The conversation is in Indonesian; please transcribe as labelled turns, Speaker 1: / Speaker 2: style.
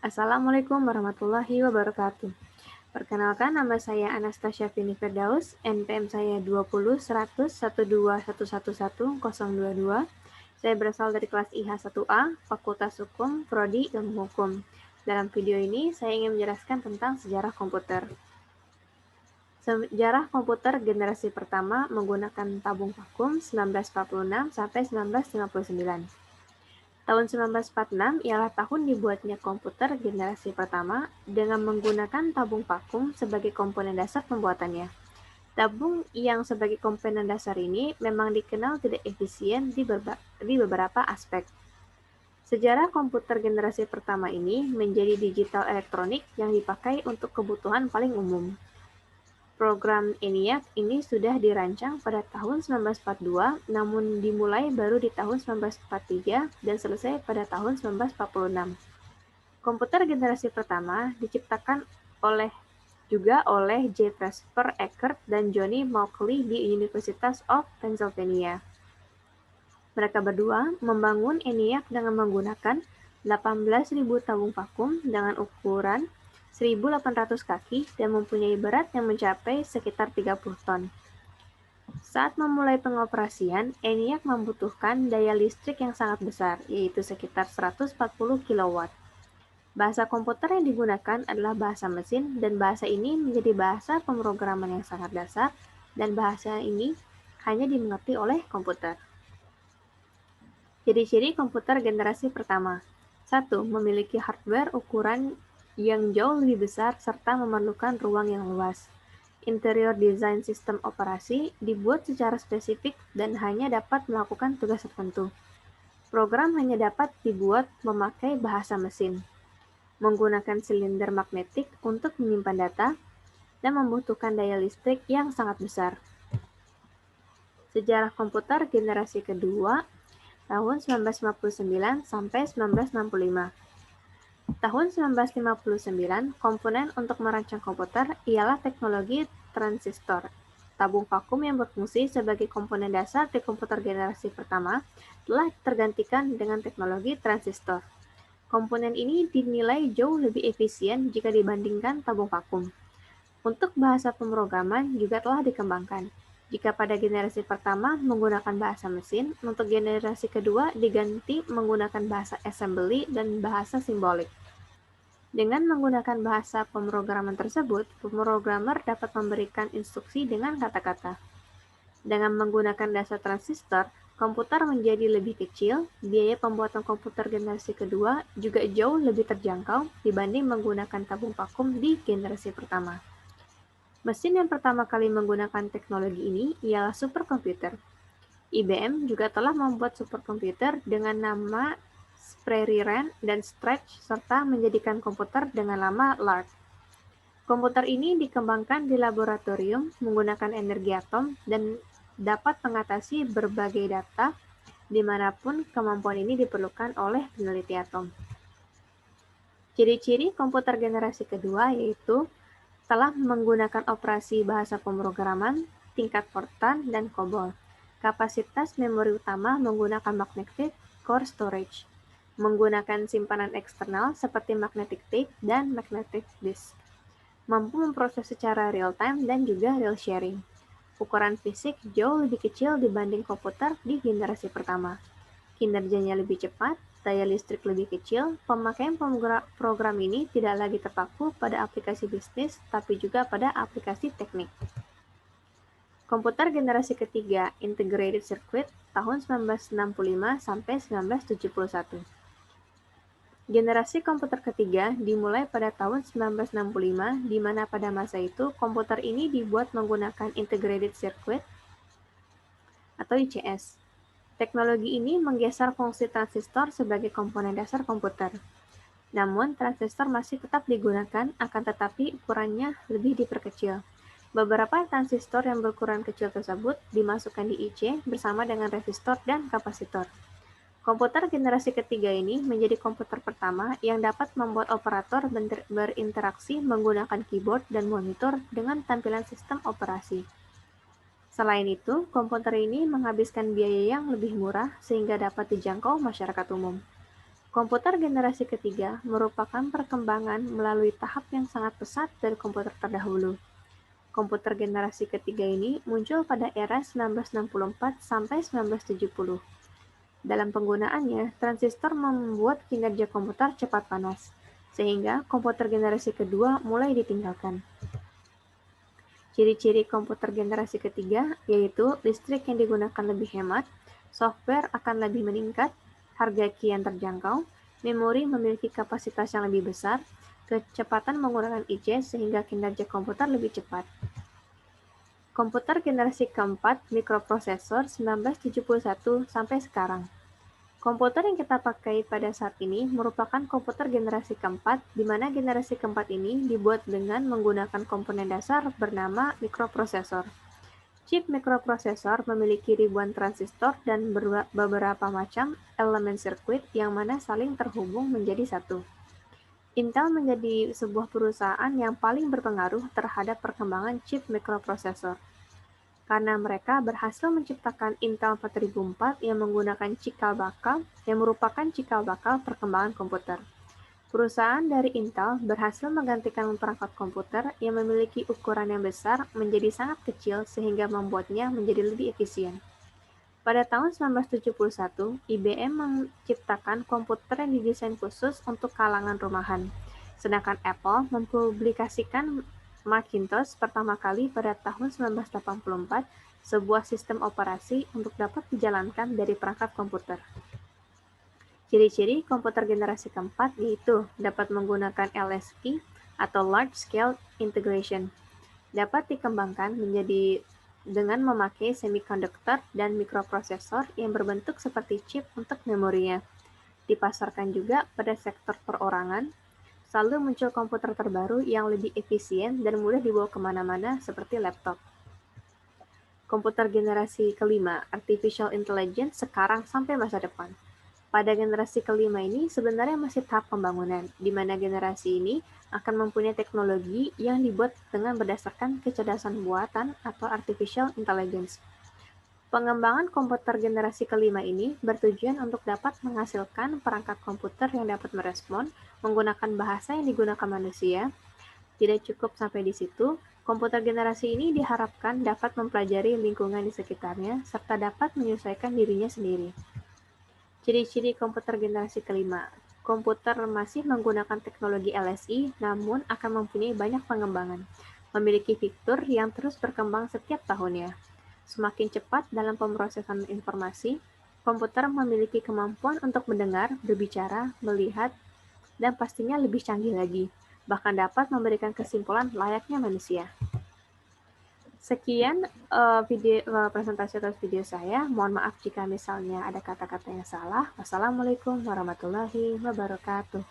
Speaker 1: Assalamualaikum warahmatullahi wabarakatuh. Perkenalkan, nama saya Anastasia Fini Firdaus, NPM saya 20 100 12 11111022. Saya berasal dari kelas IH1A, Fakultas Hukum, Prodi Ilmu Hukum. Dalam video ini, saya ingin menjelaskan tentang sejarah komputer. Sejarah komputer generasi pertama menggunakan tabung vakum 1946 sampai 1959. Tahun 1946 ialah tahun dibuatnya komputer generasi pertama dengan menggunakan tabung vakum sebagai komponen dasar pembuatannya. Tabung yang sebagai komponen dasar ini memang dikenal tidak efisien di beberapa aspek. Sejarah komputer generasi pertama ini menjadi digital elektronik yang dipakai untuk kebutuhan paling umum. Program ENIAC ini sudah dirancang pada tahun 1942, namun dimulai baru di tahun 1943 dan selesai pada tahun 1946. Komputer generasi pertama diciptakan juga oleh J. Presper Eckert dan Johnny Mauchly di University of Pennsylvania. Mereka berdua membangun ENIAC dengan menggunakan 18.000 tabung vakum dengan ukuran 1.800 kaki dan mempunyai berat yang mencapai sekitar 30 ton. Saat memulai pengoperasian, ENIAC membutuhkan daya listrik yang sangat besar, yaitu sekitar 140 kW. Bahasa komputer yang digunakan adalah bahasa mesin, dan bahasa ini menjadi bahasa pemrograman yang sangat dasar, dan bahasa ini hanya dimengerti oleh komputer. Ciri-ciri komputer generasi pertama. 1. Memiliki hardware ukuran yang jauh lebih besar serta memerlukan ruang yang luas. Interior desain sistem operasi dibuat secara spesifik dan hanya dapat melakukan tugas tertentu. Program hanya dapat dibuat memakai bahasa mesin, menggunakan silinder magnetik untuk menyimpan data, dan membutuhkan daya listrik yang sangat besar. Sejarah komputer generasi kedua tahun 1959 sampai 1965. Tahun 1959, komponen untuk merancang komputer ialah teknologi transistor. Tabung vakum yang berfungsi sebagai komponen dasar di komputer generasi pertama telah tergantikan dengan teknologi transistor. Komponen ini dinilai jauh lebih efisien jika dibandingkan tabung vakum. Untuk bahasa pemrograman juga telah dikembangkan. Jika pada generasi pertama menggunakan bahasa mesin, untuk generasi kedua diganti menggunakan bahasa assembly dan bahasa simbolik. Dengan menggunakan bahasa pemrograman tersebut, pemrogramer dapat memberikan instruksi dengan kata-kata. Dengan menggunakan dasar transistor, komputer menjadi lebih kecil, biaya pembuatan komputer generasi kedua juga jauh lebih terjangkau dibanding menggunakan tabung vakum di generasi pertama. Mesin yang pertama kali menggunakan teknologi ini ialah superkomputer. IBM juga telah membuat superkomputer dengan nama Prairie Ran dan Stretch serta menjadikan komputer dengan nama Lark. Komputer ini dikembangkan di laboratorium menggunakan energi atom dan dapat mengatasi berbagai data dimanapun kemampuan ini diperlukan oleh peneliti atom. Ciri-ciri komputer generasi kedua yaitu telah menggunakan operasi bahasa pemrograman, tingkat Fortran, dan COBOL. Kapasitas memori utama menggunakan magnetic core storage, menggunakan simpanan eksternal seperti magnetic tape dan magnetic disk. Mampu memproses secara real-time dan juga real sharing. Ukuran fisik jauh lebih kecil dibanding komputer di generasi pertama. Kinerjanya lebih cepat, daya listrik lebih kecil, pemakaian program ini tidak lagi terpaku pada aplikasi bisnis, tapi juga pada aplikasi teknik. Komputer generasi ketiga, Integrated Circuit, tahun 1965 sampai 1971. Generasi komputer ketiga dimulai pada tahun 1965, di mana pada masa itu komputer ini dibuat menggunakan Integrated Circuit atau ICS. Teknologi ini menggeser fungsi transistor sebagai komponen dasar komputer. Namun, transistor masih tetap digunakan, akan tetapi ukurannya lebih diperkecil. Beberapa transistor yang berukuran kecil tersebut dimasukkan di IC bersama dengan resistor dan kapasitor. Komputer generasi ketiga ini menjadi komputer pertama yang dapat membuat operator berinteraksi menggunakan keyboard dan monitor dengan tampilan sistem operasi. Selain itu, komputer ini menghabiskan biaya yang lebih murah sehingga dapat dijangkau masyarakat umum. Komputer generasi ketiga merupakan perkembangan melalui tahap yang sangat pesat dari komputer terdahulu. Komputer generasi ketiga ini muncul pada era 1964 sampai 1970. Dalam penggunaannya, transistor membuat kinerja komputer cepat panas, sehingga komputer generasi kedua mulai ditinggalkan. Ciri-ciri komputer generasi ketiga yaitu listrik yang digunakan lebih hemat, software akan lebih meningkat, harga kian terjangkau, memori memiliki kapasitas yang lebih besar, kecepatan menggunakan IC sehingga kinerja komputer lebih cepat. Komputer generasi keempat mikroprosesor 1971 sampai sekarang. Komputer yang kita pakai pada saat ini merupakan komputer generasi keempat, di mana generasi keempat ini dibuat dengan menggunakan komponen dasar bernama mikroprosesor. Chip mikroprosesor memiliki ribuan transistor dan beberapa macam elemen sirkuit yang mana saling terhubung menjadi satu. Intel menjadi sebuah perusahaan yang paling berpengaruh terhadap perkembangan chip mikroprosesor, karena mereka berhasil menciptakan Intel 4004 yang menggunakan cikal bakal yang merupakan cikal bakal perkembangan komputer. Perusahaan dari Intel berhasil menggantikan perangkat komputer yang memiliki ukuran yang besar menjadi sangat kecil sehingga membuatnya menjadi lebih efisien. Pada tahun 1971, IBM menciptakan komputer yang didesain khusus untuk kalangan rumahan, sedangkan Apple mempublikasikan Macintosh pertama kali pada tahun 1984, sebuah sistem operasi untuk dapat dijalankan dari perangkat komputer. Ciri-ciri komputer generasi keempat yaitu dapat menggunakan LSI atau Large Scale Integration, dapat dikembangkan menjadi dengan memakai semikonduktor dan mikroprosesor yang berbentuk seperti chip untuk memorinya. Dipasarkan juga pada sektor perorangan, selalu muncul komputer terbaru yang lebih efisien dan mudah dibawa kemana-mana seperti laptop. Komputer generasi kelima, Artificial Intelligence sekarang sampai masa depan. Pada generasi kelima ini sebenarnya masih tahap pembangunan, di mana generasi ini akan mempunyai teknologi yang dibuat dengan berdasarkan kecerdasan buatan atau artificial intelligence. Pengembangan komputer generasi kelima ini bertujuan untuk dapat menghasilkan perangkat komputer yang dapat merespon menggunakan bahasa yang digunakan manusia. Tidak cukup sampai di situ, komputer generasi ini diharapkan dapat mempelajari lingkungan di sekitarnya serta dapat menyesuaikan dirinya sendiri. Ciri-ciri komputer generasi kelima. Komputer masih menggunakan teknologi LSI, namun akan mempunyai banyak pengembangan. Memiliki fitur yang terus berkembang setiap tahunnya. Semakin cepat dalam pemrosesan informasi, komputer memiliki kemampuan untuk mendengar, berbicara, melihat, dan pastinya lebih canggih lagi. Bahkan dapat memberikan kesimpulan layaknya manusia. Sekian presentasi atau video saya. Mohon maaf jika misalnya ada kata-kata yang salah. Wassalamualaikum warahmatullahi wabarakatuh.